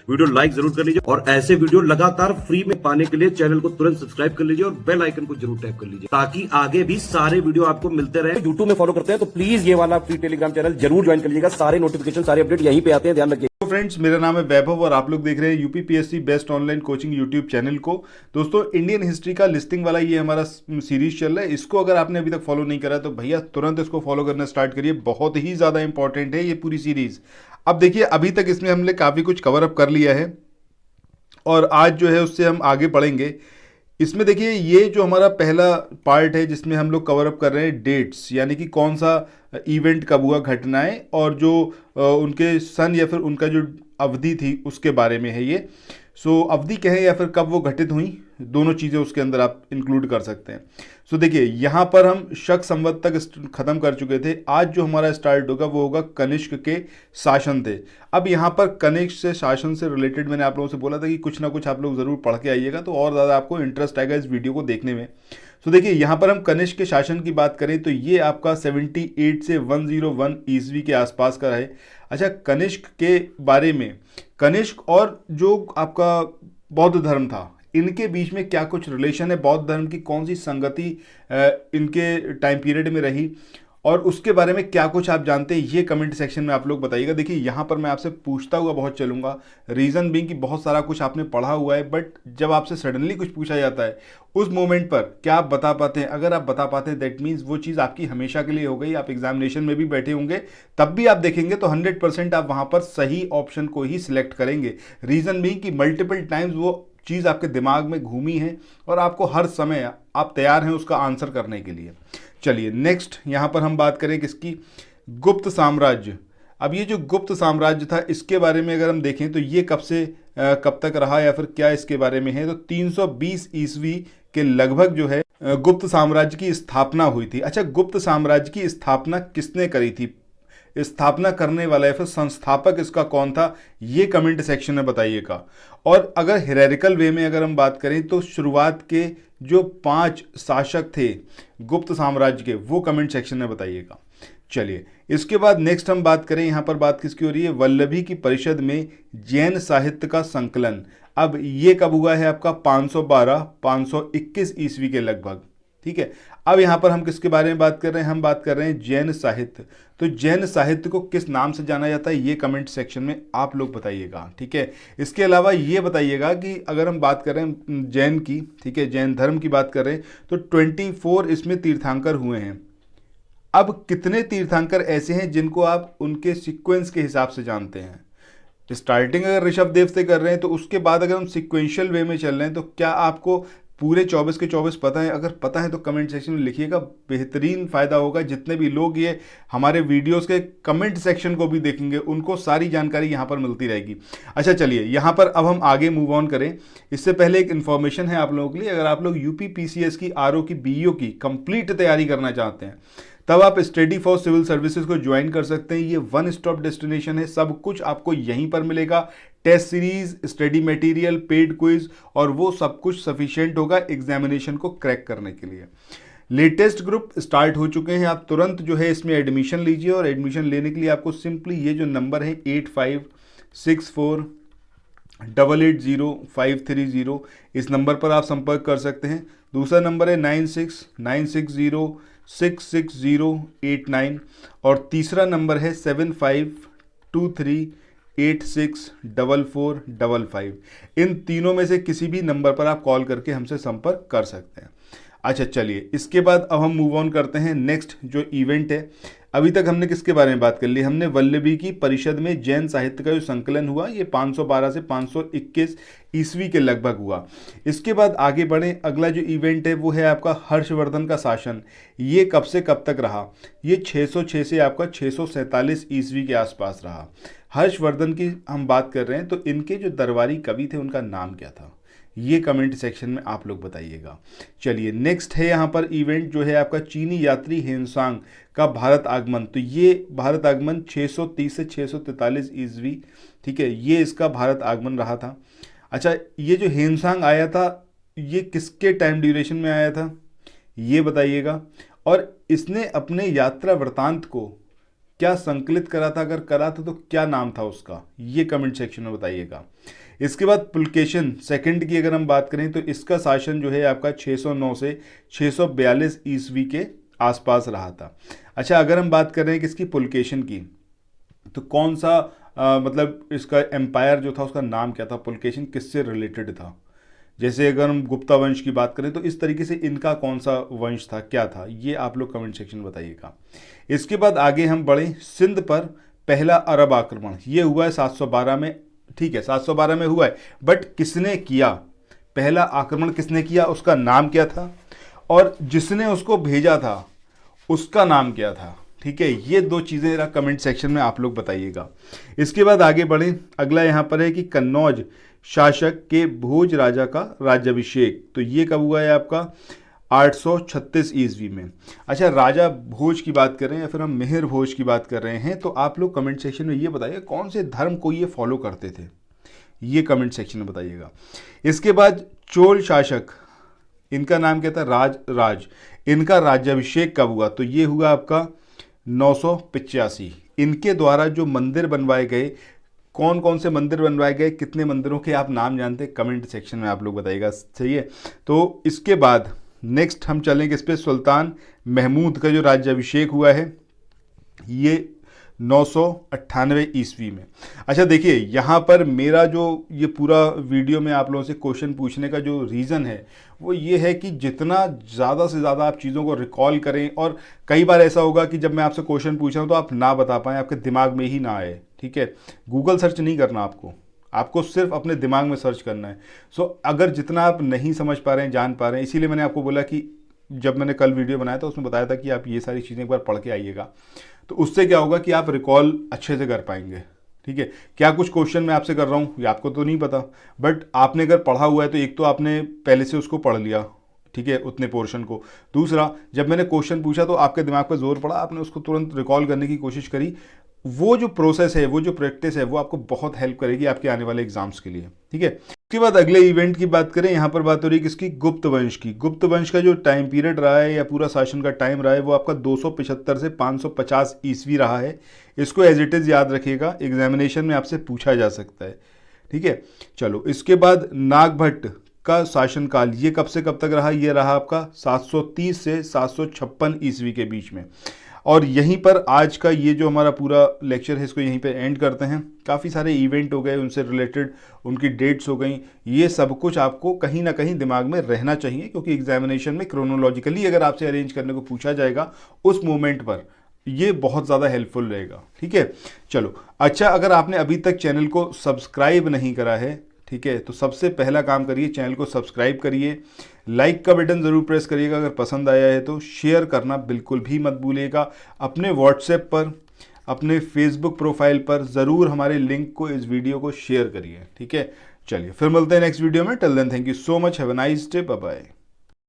Video like जरूर कर लीजिए और ऐसे वीडियो लगातार फ्री में पाने के लिए चैनल को तुरंत सब्सक्राइब कर लीजिए और बेल आइकन को जरूर टैप कर लीजिए ताकि आगे भी सारे वीडियो आपको मिलते रहे। यूट्यूब में फॉलो करते हैं तो प्लीज ये वाला फ्री टेलीग्राम चैनल जरूर ज्वाइन कर लीजिएगा। सारे नोटिफिकेशन सारे अपडेट यहीं पे आते हैं, ध्यान रखिए। तो फ्रेंड्स, मेरा नाम है वैभव और आप लोग देख रहे हैं UPPSC best online coaching YouTube channel को। दोस्तों, इंडियन हिस्ट्री का लिस्टिंग वाला ये हमारा सीरीज चल रहा है। इसको अगर आपने अभी तक फॉलो नहीं करा तो भैया तुरंत इसको फॉलो करना स्टार्ट करिए। बहुत ही ज़्यादा इंपॉर्टेंट है ये पूरी सीरीज। अब देखिए, अभी तक इसमें हमने काफ़ी कुछ कवर अप कर लिया है और आज जो है उससे हम आगे बढ़ेंगे। इसमें देखिए, ये जो हमारा पहला पार्ट है जिसमें हम लोग कवर अप कर रहे हैं डेट्स, यानी कि कौन सा इवेंट कब हुआ, घटनाएं, और जो उनके सन या फिर उनका जो अवधि थी उसके बारे में है ये। सो अवधि कहें या फिर कब वो घटित हुई, दोनों चीज़ें उसके अंदर आप इंक्लूड कर सकते हैं। सो देखिए, यहाँ पर हम शक संवत तक ख़त्म कर चुके थे। आज जो हमारा स्टार्ट होगा वो होगा कनिष्क के शासन थे। अब यहाँ पर कनिष्क से शासन से रिलेटेड मैंने आप लोगों से बोला था कि कुछ ना कुछ आप लोग ज़रूर पढ़ के आइएगा तो और ज़्यादा आपको इंटरेस्ट आएगा इस वीडियो को देखने में। सो देखिए, यहाँ पर हम कनिष्क के शासन की बात करें तो ये आपका 78 से 101 ईस्वी के आसपास का है। अच्छा, कनिष्क के बारे में, कनिष्क और जो आपका बौद्ध धर्म था, इनके बीच में क्या कुछ रिलेशन है, बौद्ध धर्म की कौन सी संगति इनके टाइम पीरियड में रही, और उसके बारे में क्या कुछ आप जानते हैं, ये कमेंट सेक्शन में आप लोग बताइएगा। देखिए, यहाँ पर मैं आपसे पूछता हुआ बहुत चलूँगा, रीज़न बीइंग कि बहुत सारा कुछ आपने पढ़ा हुआ है, बट जब आपसे सडनली कुछ पूछा जाता है उस मोमेंट पर क्या आप बता पाते हैं? अगर आप बता पाते हैं दैट मीन्स वो चीज़ आपकी हमेशा के लिए हो गई। आप एग्जामिनेशन में भी बैठे होंगे तब भी आप देखेंगे तो 100% आप वहाँ पर सही ऑप्शन को ही सिलेक्ट करेंगे। रीज़न बीइंग कि मल्टीपल टाइम्स वो चीज़ आपके दिमाग में घूमी है और आपको हर समय आप तैयार हैं उसका आंसर करने के लिए। चलिए नेक्स्ट, यहाँ पर हम बात करें किसकी, गुप्त साम्राज्य। अब ये जो गुप्त साम्राज्य था इसके बारे में अगर हम देखें तो ये कब से कब तक रहा या फिर क्या इसके बारे में है, तो 320 ईस्वी के लगभग जो है गुप्त साम्राज्य की स्थापना हुई थी। अच्छा, गुप्त साम्राज्य की स्थापना किसने करी थी, स्थापना करने वाला या फिर संस्थापक इसका कौन था, ये कमेंट सेक्शन में बताइएगा। और अगर हियरार्किकल वे में अगर हम बात करें तो शुरुआत के जो 5 शासक थे गुप्त साम्राज्य के, वो कमेंट सेक्शन में बताइएगा। चलिए, इसके बाद नेक्स्ट हम बात करें, यहाँ पर बात किसकी हो रही है, वल्लभी की परिषद में जैन साहित्य का संकलन। अब ये कब हुआ है आपका, 512-521 ईस्वी के लगभग। ठीक है, अब यहाँ पर हम किसके बारे में बात कर रहे हैं, हम बात कर रहे हैं जैन साहित्य। तो जैन साहित्य को किस नाम से जाना जाता है, ये कमेंट सेक्शन में आप लोग बताइएगा। ठीक है, इसके अलावा ये बताइएगा कि अगर हम बात कर रहे हैं जैन की, ठीक है, जैन धर्म की बात कर रहे हैं तो 24 इसमें तीर्थंकर हुए हैं। अब कितने तीर्थंकर ऐसे हैं जिनको आप उनके सीक्वेंस के हिसाब से जानते हैं? स्टार्टिंग अगर ऋषभ देव से कर रहे हैं तो उसके बाद अगर हम सिक्वेंशियल वे में चल रहे हैं तो क्या आपको पूरे 24 के 24 पता है? अगर पता है तो कमेंट सेक्शन में लिखिएगा, बेहतरीन फ़ायदा होगा। जितने भी लोग ये हमारे वीडियोस के कमेंट सेक्शन को भी देखेंगे उनको सारी जानकारी यहाँ पर मिलती रहेगी। अच्छा, चलिए यहाँ पर अब हम आगे मूव ऑन करें। इससे पहले एक इन्फॉर्मेशन है आप लोगों के लिए, अगर आप लोग यूपीपीसीएस की आरओ की बीईओ की कंप्लीट तैयारी करना चाहते हैं तब आप स्टडी फॉर सिविल सर्विसेज को ज्वाइन कर सकते हैं। ये वन स्टॉप डेस्टिनेशन है, सब कुछ आपको यहीं पर मिलेगा। Test series, study material, paid quiz, और वो सब कुछ सफिशिएंट होगा एग्जामिनेशन को क्रैक करने के लिए। लेटेस्ट ग्रुप स्टार्ट हो चुके हैं, आप तुरंत जो है इसमें एडमिशन लीजिए। और एडमिशन लेने के लिए आपको सिंपली ये जो नंबर है 8564880530, इस नंबर पर आप संपर्क कर सकते हैं। दूसरा नंबर है 9696066089 और तीसरा नंबर है 7523864455। इन तीनों में से किसी भी नंबर पर आप कॉल करके हमसे संपर्क कर सकते हैं। अच्छा, चलिए इसके बाद अब हम मूव ऑन करते हैं। नेक्स्ट जो इवेंट है, अभी तक हमने किसके बारे में बात कर ली, हमने वल्लभी की परिषद में जैन साहित्य का जो संकलन हुआ ये 512 से 521 ईस्वी के लगभग हुआ। इसके बाद आगे बढ़े, अगला जो इवेंट है वो है आपका हर्षवर्धन का शासन। ये कब से कब तक रहा, ये 606 से आपका 647 ईस्वी के आसपास रहा। हर्षवर्धन की हम बात कर रहे हैं तो इनके जो दरबारी कवि थे उनका नाम क्या था, ये कमेंट सेक्शन में आप लोग बताइएगा। चलिए नेक्स्ट है यहाँ पर इवेंट जो है आपका चीनी यात्री हेनसांग का भारत आगमन। तो ये भारत आगमन 630 से 643 ईस्वी, ठीक है, ये इसका भारत आगमन रहा था। अच्छा, ये जो हेनसांग आया था ये किसके टाइम ड्यूरेशन में आया था, ये बताइएगा। और इसने अपने यात्रा वृतांत को क्या संकलित करा था, अगर करा था तो क्या नाम था उसका, ये कमेंट सेक्शन में बताइएगा। इसके बाद पुलकेशन सेकंड की अगर हम बात करें तो इसका शासन जो है आपका 609 से 642 ईस्वी के आसपास रहा था। अच्छा, अगर हम बात कर रहे हैं किसकी, पुलकेशन की, तो कौन सा मतलब इसका एम्पायर जो था उसका नाम क्या था, पुलकेशन किससे रिलेटेड था। जैसे अगर हम गुप्ता वंश की बात करें तो इस तरीके से इनका कौन सा वंश था, क्या था, ये आप लोग कमेंट सेक्शन में बताइएगा। इसके बाद आगे हम बढ़े, सिंध पर पहला अरब आक्रमण ये हुआ है 712 में, ठीक है 712 में हुआ है, बट किसने किया, पहला आक्रमण किसने किया, उसका नाम क्या था, और जिसने उसको भेजा था उसका नाम क्या था। ठीक है, ये दो चीज़ें जरा कमेंट सेक्शन में आप लोग बताइएगा। इसके बाद आगे बढ़ें, अगला यहाँ पर है कि कन्नौज शासक के भोज राजा का राज्याभिषेक, तो ये कब हुआ है आपका 836 ईस्वी में। अच्छा, राजा भोज की बात कर रहे हैं या फिर हम मिहिर भोज की बात कर रहे हैं, तो आप लोग कमेंट सेक्शन में ये बताइए कौन से धर्म को ये फॉलो करते थे, ये कमेंट सेक्शन में बताइएगा। इसके बाद चोल शासक, इनका नाम क्या था, राज, इनका राज्याभिषेक कब हुआ, तो ये हुआ आपका 985। इनके द्वारा जो मंदिर बनवाए गए, कौन कौन से मंदिर बनवाए गए, कितने मंदिरों के आप नाम जानते हैं, कमेंट सेक्शन में आप लोग बताइएगा, सही है। तो इसके बाद नेक्स्ट हम चलेंगे इस पे, सुल्तान महमूद का जो राज्याभिषेक हुआ है ये 998 ईस्वी में। अच्छा देखिए, यहाँ पर मेरा जो ये पूरा वीडियो में आप लोगों से क्वेश्चन पूछने का जो रीज़न है वो ये है कि जितना ज़्यादा से ज़्यादा आप चीज़ों को रिकॉल करें, और कई बार ऐसा होगा कि जब मैं आपसे क्वेश्चन पूछ रहा हूँ तो आप ना बता पाएँ, आपके दिमाग में ही ना आए। ठीक है, गूगल सर्च नहीं करना आपको सिर्फ अपने दिमाग में सर्च करना है। सो अगर जितना आप नहीं समझ पा रहे हैं, जान पा रहे हैं, इसीलिए मैंने आपको बोला कि जब मैंने कल वीडियो बनाया था उसमें बताया था कि आप ये सारी चीज़ें एक बार पढ़ के आइएगा, तो उससे क्या होगा कि आप रिकॉल अच्छे से कर पाएंगे। ठीक है, क्या कुछ क्वेश्चन मैं आपसे कर रहा हूँ ये आपको तो नहीं पता, बट आपने अगर पढ़ा हुआ है तो एक तो आपने पहले से उसको पढ़ लिया, ठीक है, उतने पोर्शन को। दूसरा, जब मैंने क्वेश्चन पूछा तो आपके दिमाग पर जोर पड़ा, आपने उसको तुरंत रिकॉल करने की कोशिश करी। वो जो प्रोसेस है, वो जो प्रैक्टिस है, वो आपको बहुत हेल्प करेगी आपके आने वाले एग्जाम्स के लिए। ठीक है, उसके बाद अगले इवेंट की बात करें, यहाँ पर बात हो रही है किसकी, गुप्त वंश की। गुप्त वंश का जो टाइम पीरियड रहा है या पूरा शासन का टाइम रहा है वो आपका 275 से 550 ईस्वी रहा है। इसको एज इट इज़ याद रखिएगा, एग्जामिनेशन में आपसे पूछा जा सकता है। ठीक है, चलो इसके बाद नागभट्ट का शासनकाल, ये कब से कब तक रहा, ये रहा आपका 730 से 756 ईस्वी के बीच में। और यहीं पर आज का ये जो हमारा पूरा लेक्चर है इसको यहीं पे एंड करते हैं। काफ़ी सारे इवेंट हो गए, उनसे रिलेटेड उनकी डेट्स हो गई, ये सब कुछ आपको कहीं ना कहीं दिमाग में रहना चाहिए, क्योंकि एग्जामिनेशन में क्रोनोलॉजिकली अगर आपसे अरेंज करने को पूछा जाएगा उस मोमेंट पर, ये बहुत ज़्यादा हेल्पफुल रहेगा। ठीक है, चलो अच्छा, अगर आपने अभी तक चैनल को सब्सक्राइब नहीं करा है, ठीक है, तो सबसे पहला काम करिए, चैनल को सब्सक्राइब करिए, लाइक का बटन ज़रूर प्रेस करिएगा, अगर पसंद आया है तो शेयर करना बिल्कुल भी मत भूलिएगा। अपने व्हाट्सएप पर, अपने फेसबुक प्रोफाइल पर ज़रूर हमारे लिंक को, इस वीडियो को शेयर करिए। ठीक है, चलिए फिर मिलते हैं नेक्स्ट वीडियो में। Till then thank you so much, have a nice day, bye bye.